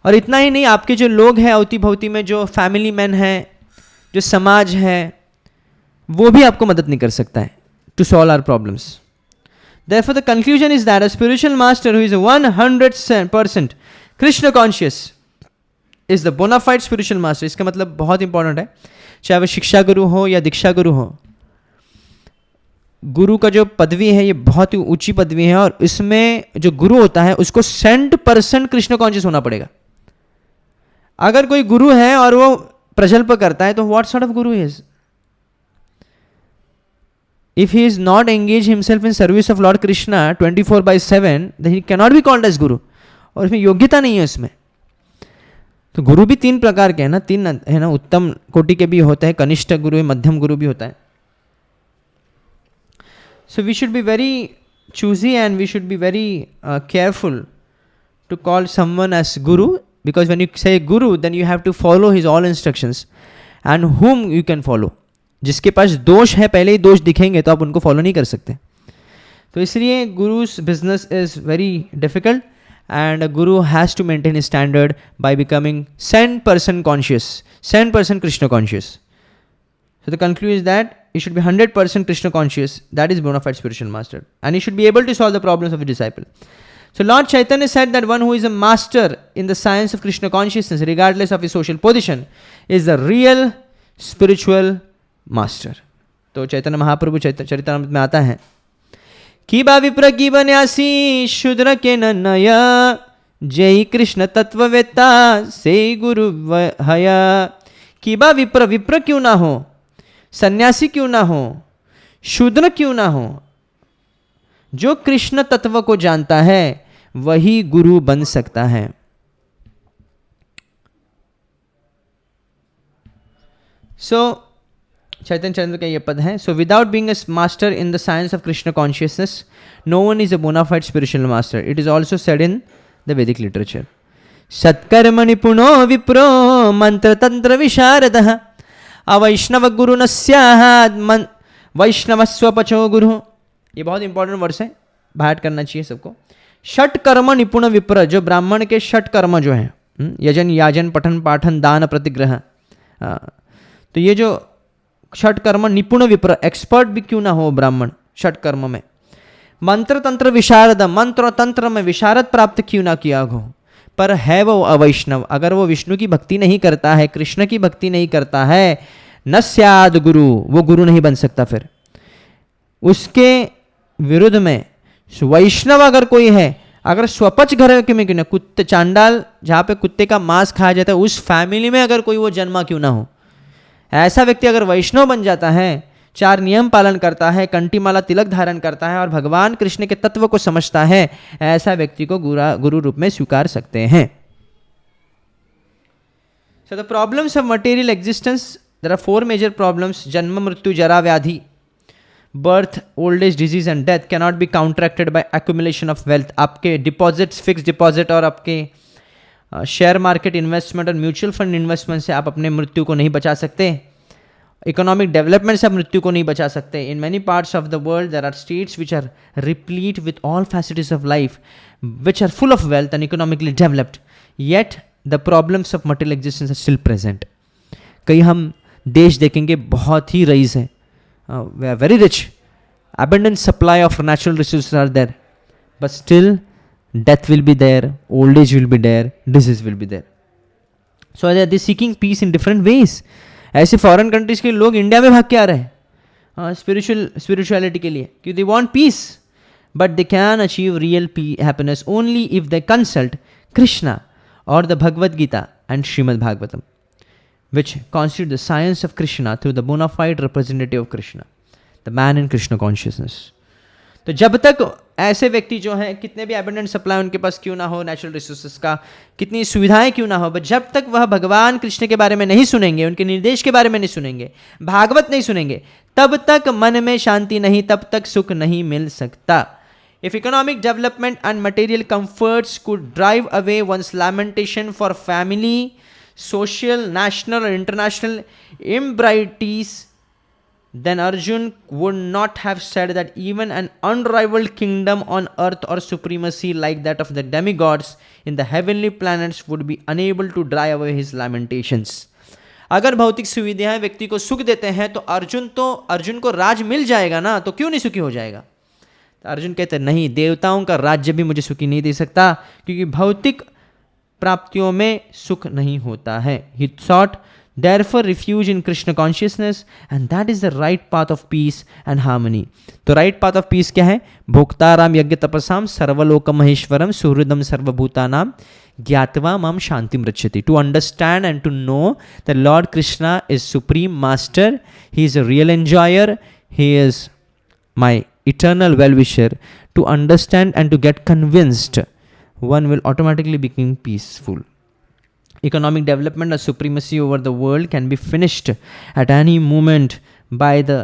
और इतना ही नहीं, आपके जो लोग हैं अवती भवती में, जो फैमिली मैन हैं, जो समाज है, वो भी आपको मदद नहीं कर सकता है to solve our problems. Therefore the conclusion is that a spiritual master who is 100% Krishna conscious is the bona fide spiritual master. इसका मतलब बहुत इंपॉर्टेंट है, चाहे वो शिक्षा गुरु हो या दीक्षा गुरु हो. गुरु का जो पदवी है ये बहुत ही ऊंची पदवी है, और इसमें जो गुरु होता है उसको 100% कृष्ण कॉन्शियस होना पड़ेगा. अगर कोई गुरु है और वो प्रजल्प करता है तो what sort of guru is? If he is not engage himself in service of lord Krishna 24/7, then he can not be called as guru, और इसमें योग्यता नहीं है उसमें. तो गुरु भी 3 प्रकार के हैं ना, 3 है ना, उत्तम कोटि के भी होते हैं, कनिष्ठ गुरु, मध्यम गुरु भी होता है. So we should be very choosy and we should be very careful to call someone as guru, because when you say guru then you have to follow his all instructions, and whom you can follow. जिसके पास दोष है, पहले ही दोष दिखेंगे तो आप उनको फॉलो नहीं कर सकते. तो इसलिए गुरु's business is very difficult, and a guru has to maintain his standard by becoming 100% conscious, 100% Krishna conscious. So the conclusion is that he should be 100% Krishna conscious. That is bona fide spiritual master, and he should be able to solve the problems of a disciple. So Lord Chaitanya said that one who is a master in the science of Krishna consciousness, regardless of his social position, is the real spiritual master. तो चैतन्य महाप्रभु चरितामृत में आता है कि बा विप्र की बन्यासी शूद्र के नया, जय कृष्ण तत्ववेत्ता से गुरु हया. कि बा विप्र क्यों ना हो, सन्यासी क्यों ना हो, शूद्र क्यों ना हो, जो कृष्ण तत्व को जानता है वही गुरु बन सकता है. सो चैतन्य चंद्र का ये पद है. So without being a master in the science of Krishna consciousness, no one is a bona fide spiritual master. It is also said in the Vedic literature. सत्कर्म निपुणो विप्रो मंत्र तंत्र विशारदः, अवैष्णव गुरु न स्यात् वैष्णव स्वपचो गुरु. ये बहुत इंपॉर्टेंट वर्स है, बाहर करना चाहिए सबको. षट कर्म निपुण विप्र, जो ब्राह्मण के षट कर्म जो है, यजन याजन पठन पाठन दान प्रतिग्रह, तो तो ये जो षट कर्म निपुण विप्र, एक्सपर्ट भी क्यों ना हो ब्राह्मण षट कर्म में, मंत्र तंत्र विशारद, मंत्र और तंत्र में विशारद प्राप्त क्यों ना किया हो, पर है वो अवैष्णव, अगर वो विष्णु की भक्ति नहीं करता है, कृष्ण की भक्ति नहीं करता है, न स्याद गुरु, वो गुरु नहीं बन सकता। फिर उसके विरुद्ध में वैष्णव अगर कोई है, अगर स्वपच घर के में क्यों ना, कुत्ते चांडाल जहाँ पे कुत्ते का मांस खाया जाता है उस फैमिली में अगर कोई वो जन्मा क्यों ना हो, ऐसा व्यक्ति अगर वैष्णव बन जाता है, 4 नियम पालन करता है, कंठीमाला तिलक धारण करता है और भगवान कृष्ण के तत्व को समझता है, ऐसा व्यक्ति को गुरु रूप में स्वीकार सकते हैं। So the problems of material existence, there are 4 major problems, जन्म मृत्यु जरा व्याधि, birth old age disease and death cannot be counteracted by accumulation of wealth. आपके डिपॉजिट्स, फिक्स डिपॉजिट और आपके शेयर मार्केट इन्वेस्टमेंट और म्यूचुअल फंड इन्वेस्टमेंट से आप अपने मृत्यु को नहीं बचा सकते। इकोनॉमिक डेवलपमेंट से आप मृत्यु को नहीं बचा सकते। In many parts of the world there are states which are replete with all facilities of life, which are full of wealth and economically developed, yet the problems of material existence are still present. कई हम देश देखेंगे बहुत ही रईस हैं, वे are very rich, abundant supply of natural resources are there, but still death will be there, old age will be there, disease will be there. So they are seeking peace in different ways. ऐसे फॉरेन कंट्रीज के लोग इंडिया में भाग के आ रहे हैं स्पिरिचुअलिटी के लिए, क्योंकि they want peace, but they can achieve real happiness only if they consult Krishna और the Bhagavad Gita and Srimad Bhagavatam, which constitute the science of Krishna through the bona fide representative of Krishna, the man in Krishna consciousness. तो जब तक ऐसे व्यक्ति जो हैं, कितने भी एबंडेंट सप्लाई उनके पास क्यों ना हो, नेचुरल रिसोर्सेज का कितनी सुविधाएं क्यों ना हो, बट जब तक वह भगवान कृष्ण के बारे में नहीं सुनेंगे, उनके निर्देश के बारे में नहीं सुनेंगे, भागवत नहीं सुनेंगे, तब तक मन में शांति नहीं, तब तक सुख नहीं मिल सकता. If economic development and material comforts could drive away one's lamentation for family, social, national or international improprieties, then Arjun would not have said that even an unrivaled kingdom on earth or supremacy like that of the demigods in the heavenly planets would be unable to drive away his lamentations. अगर भौतिक सुविधाएं व्यक्ति को सुख देते हैं तो अर्जुन को राज मिल जाएगा ना, तो क्यों नहीं सुखी हो जाएगा? तो अर्जुन कहते नहीं, देवताओं का राज्य भी मुझे सुखी नहीं दे सकता, क्योंकि भौतिक प्राप्तियों में सुख नहीं होता है. He sought therefore refuge in Krishna consciousness, and that is the right path of peace and harmony. तो right path of peace क्या है? भोक्ताराम यज्ञ तपसाम सर्वलोक महेश्वरम सुहृदम सर्वभूतानाम ज्ञात्वा माम शांतिम रक्षति. To understand and to know that Lord Krishna is supreme master, he is a real enjoyer, he is my eternal well-wisher. To understand and to get convinced, one will automatically become peaceful. Economic development or supremacy over the world can be finished at any moment by the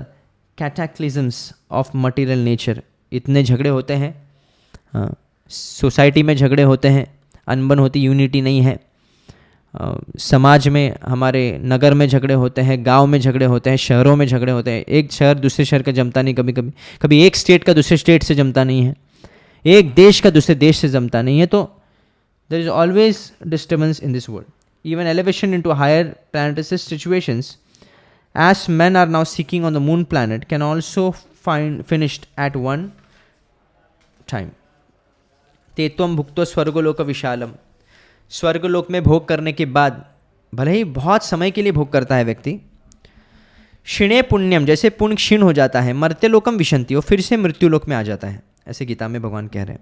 cataclysms of material nature. इतने झगड़े होते हैं, सोसाइटी में झगड़े होते हैं, अनबन होती, यूनिटी नहीं है, समाज में, हमारे नगर में झगड़े होते हैं, गांव में झगड़े होते हैं, शहरों में झगड़े होते हैं. एक शहर दूसरे शहर का जमता नहीं, कभी एक स्टेट का दूसरे स्टेट से जमता नहीं है, एक देश का दूसरे देश से जमता नहीं है. तो there is always disturbance in this world. Even elevation into higher planetary situations, as men are now seeking on the moon planet, can also find finished at one time. तेत्वम भुक्तो स्वर्गलोक विशालम. स्वर्गलोक में भोग करने के बाद, भले ही बहुत समय के लिए भोग करता है व्यक्ति, क्षीणे पुण्यम, जैसे पुण्य क्षीण हो जाता है, मर्त्य लोकम विशंति, वो फिर से मृत्यु लोक में आ जाता है. ऐसे गीता में भगवान कह रहे हैं,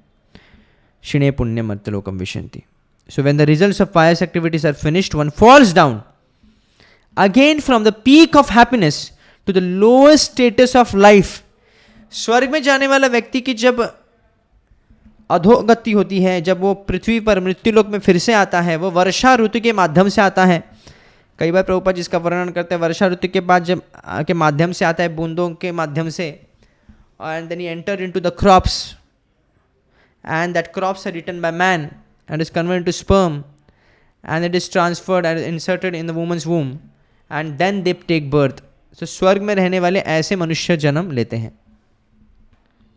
क्षीणे पुण्यम मर्त्य लोकम विशंति. So when the results of pious activities are finished, one falls down again from the peak of happiness to the lowest status of life. स्वर्ग में जाने वाला व्यक्ति की जब अधोगति होती है, जब वो पृथ्वी पर मृत्युलोक में फिर से आता है, वो वर्षा ऋतु के माध्यम से आता है. कई बार प्रभुपाद जिसका वर्णन करते हैं, वर्षा ऋतु के बाद जब के माध्यम से आता है, बूंदों के माध्यम से, and then he enter into the crops, and that crops are eaten by man and is converted into sperm, and it is transferred and inserted in the woman's womb, and then they take birth. So स्वर्ग में रहने वाले ऐसे मनुष्य जन्म लेते हैं.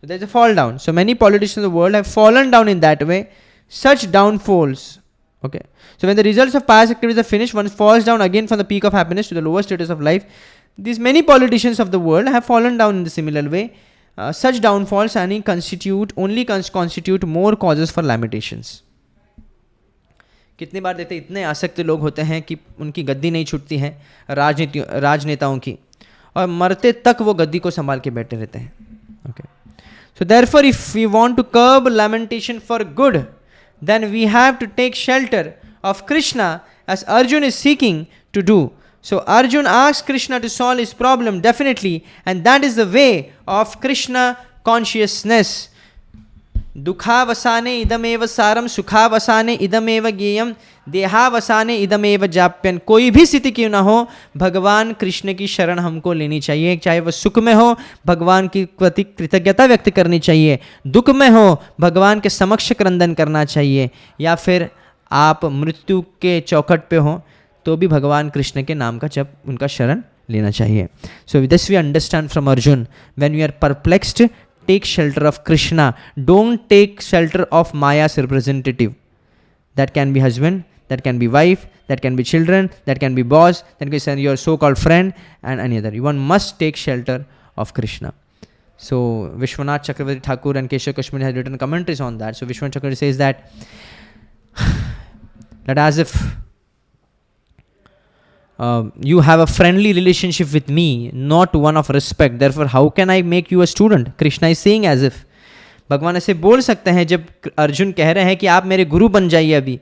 So there is a fall down. So many politicians in the world have fallen down in that way. Such downfalls, Okay. So when the results of past activities are finished, one falls down again from the peak of happiness to the lower status of life. These many politicians of the world have fallen down in the similar way. Such downfalls only constitute more causes for lamentations. कितनी बार देखते इतने आसक्त लोग होते हैं कि उनकी गद्दी नहीं छूटती है राजनेताओं की, और मरते तक वो गद्दी को संभाल के बैठे रहते हैं. Okay. So therefore, if we want to curb lamentation for good, then we have to take shelter of Krishna, as Arjuna is seeking to do. So Arjuna asks Krishna to solve his problem, definitely, and that is the way of Krishna consciousness. दुखावसाने इदमेव सारम, सुखावसाने इदमेव ज्ञेयम, देहावसाने इदमेव जाप्यन. कोई भी स्थिति क्यों ना हो, भगवान कृष्ण की शरण हमको लेनी चाहिए. चाहे वह सुख में हो, भगवान की प्रति कृतज्ञता व्यक्त करनी चाहिए. दुख में हो, भगवान के समक्ष क्रंदन करना चाहिए. या फिर आप मृत्यु के चौखट पे हो तो भी भगवान कृष्ण के नाम का जप, उनका शरण लेना चाहिए. So this we understand from Arjun. When we are perplexed, take shelter of Krishna. Don't take shelter of Maya's representative. That can be husband, that can be wife, that can be children, that can be boss, that can be your so-called friend and any other. One must take shelter of Krishna. So Vishwanath Chakravarti Thakur and Keshav Kashmiri has written commentaries on that. So Vishwanath Chakravarti says that as if you have a friendly relationship with me, not one of respect. Therefore, how can I make you a student? Krishna is saying as if. भगवान ऐसे बोल सकते हैं. जब अर्जुन कह रहे हैं कि आप मेरे गुरु बन जाइए, अभी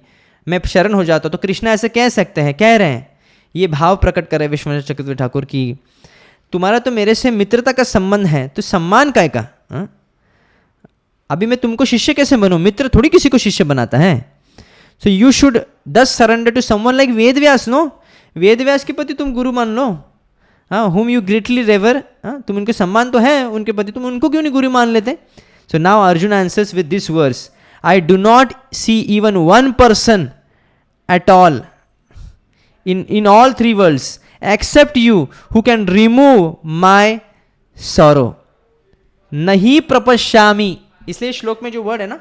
मैं शरण हो जाता हूँ, तो कृष्णा ऐसे कह सकते हैं, कह रहे हैं. ये भाव प्रकट कर रहे विश्वनाथ चक्रवर्ती ठाकुर की तुम्हारा तो मेरे से मित्रता का संबंध है, तो सम्मान काय का. अभी मैं तुमको शिष्य कैसे बनूं? मित्र थोड़ी किसी को शिष्य बनाता है. So you should thus surrender to someone like Veda Vyasa. No, Veda Vyasa के प्रति तुम गुरु मान लो. whom you greatly revere, तुम उनके सम्मान तो है उनके प्रति, तुम उनको क्यों नहीं गुरु मान लेते? So now Arjuna answers with this verse, I do not see even one person at all in all three worlds except you who can remove my sorrow. नहीं प्रपश्यामि, इसलिए श्लोक में जो वर्ड है ना,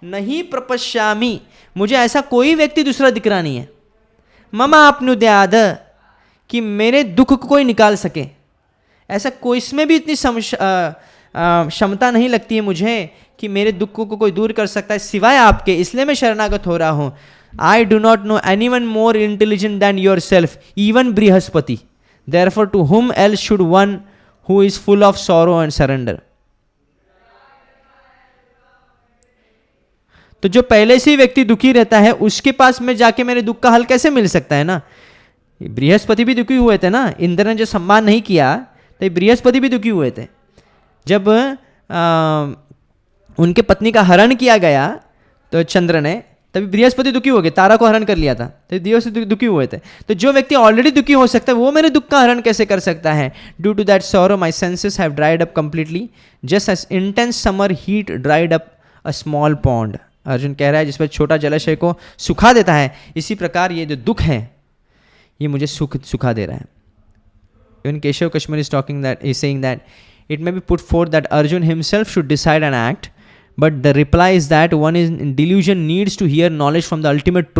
नहीं प्रपश्यामि, मुझे ऐसा कोई व्यक्ति दूसरा दिख रहा नहीं है. मम आपनुद्याद, कि मेरे दुख को कोई निकाल सके, ऐसा कोई, इसमें भी इतनी क्षमता नहीं लगती है मुझे कि मेरे दुख को कोई दूर कर सकता है सिवाय आपके, इसलिए मैं शरणागत हो रहा हूं. I do not know anyone more intelligent than your self, even Brihaspati. Therefore to whom else should one who is full of sorrow and surrender. तो जो पहले से ही व्यक्ति दुखी रहता है, उसके पास में जाके मेरे दुख का हल कैसे मिल सकता है ना? बृहस्पति भी दुखी हुए थे ना, इंद्र ने जो सम्मान नहीं किया तो बृहस्पति भी दुखी हुए थे. जब उनके पत्नी का हरण किया गया तो चंद्र ने, तभी बृहस्पति दुखी हो गए, तारा को हरण कर लिया था, तो बृहस्पति दुखी हुए थे. तो जो व्यक्ति ऑलरेडी दुखी हो सकता है, वो मेरे दुख का हरण कैसे कर सकता है? Due to that sorrow my senses have dried up completely, just as intense summer heat dried up a small pond. Arjun कह रहा है जिस पर छोटा जलाशय को सुखा देता है, इसी प्रकार ये जो दुख है ये मुझे सुखा दे रहा है. Even Keshav Kashmiri is saying that it may be put forth that Arjun himself should decide and act, but the reply is that one in delusion needs to hear knowledge from the ultimate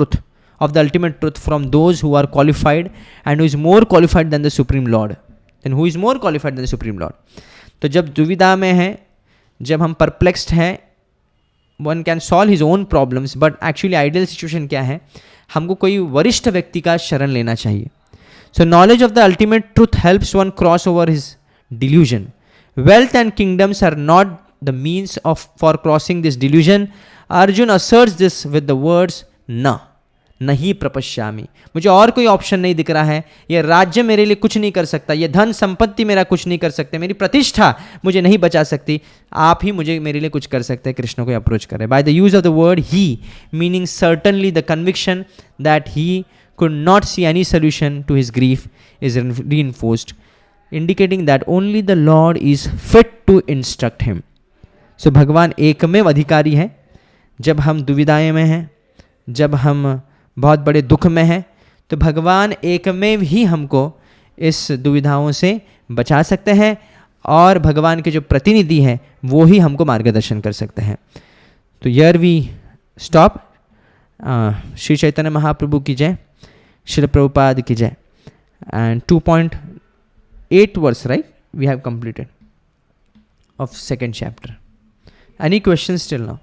truth from those who are qualified and who is more qualified than the Supreme Lord. Then who is more qualified than the Supreme Lord? तो जब दुविधा में है, जब हम perplexed हैं, one can solve his own problems, but actually ideal situation क्या है? हमको कोई वरिष्ठ व्यक्ति का शरण लेना चाहिए. So knowledge of the ultimate truth helps one cross over his delusion. Wealth and kingdoms are not the means for crossing this delusion. Arjun asserts this with the words na, नहीं प्रपश्यामि. मुझे और कोई ऑप्शन नहीं दिख रहा है. ये राज्य मेरे लिए कुछ नहीं कर सकता, ये धन संपत्ति मेरा कुछ नहीं कर सकते, मेरी प्रतिष्ठा मुझे नहीं बचा सकती, आप ही मुझे मेरे लिए कुछ कर सकते हैं. कृष्ण को अप्रोच करें by the use of the word he, meaning certainly the conviction that he could not see any solution to his grief is reinforced, indicating that only the Lord is fit to instruct him. So भगवान एकमेव अधिकारी है. जब हम दुविधाएं में हैं, जब हम बहुत बड़े दुख में हैं, तो भगवान एकमेव ही हमको इस दुविधाओं से बचा सकते हैं, और भगवान के जो प्रतिनिधि हैं वो ही हमको मार्गदर्शन कर सकते हैं. तो here we stop. Shri Chaitanya Mahaprabhu ki jai, Srila Prabhupada ki jai. And 2.8 verse, right? We have completed of second chapter. Any questions till now?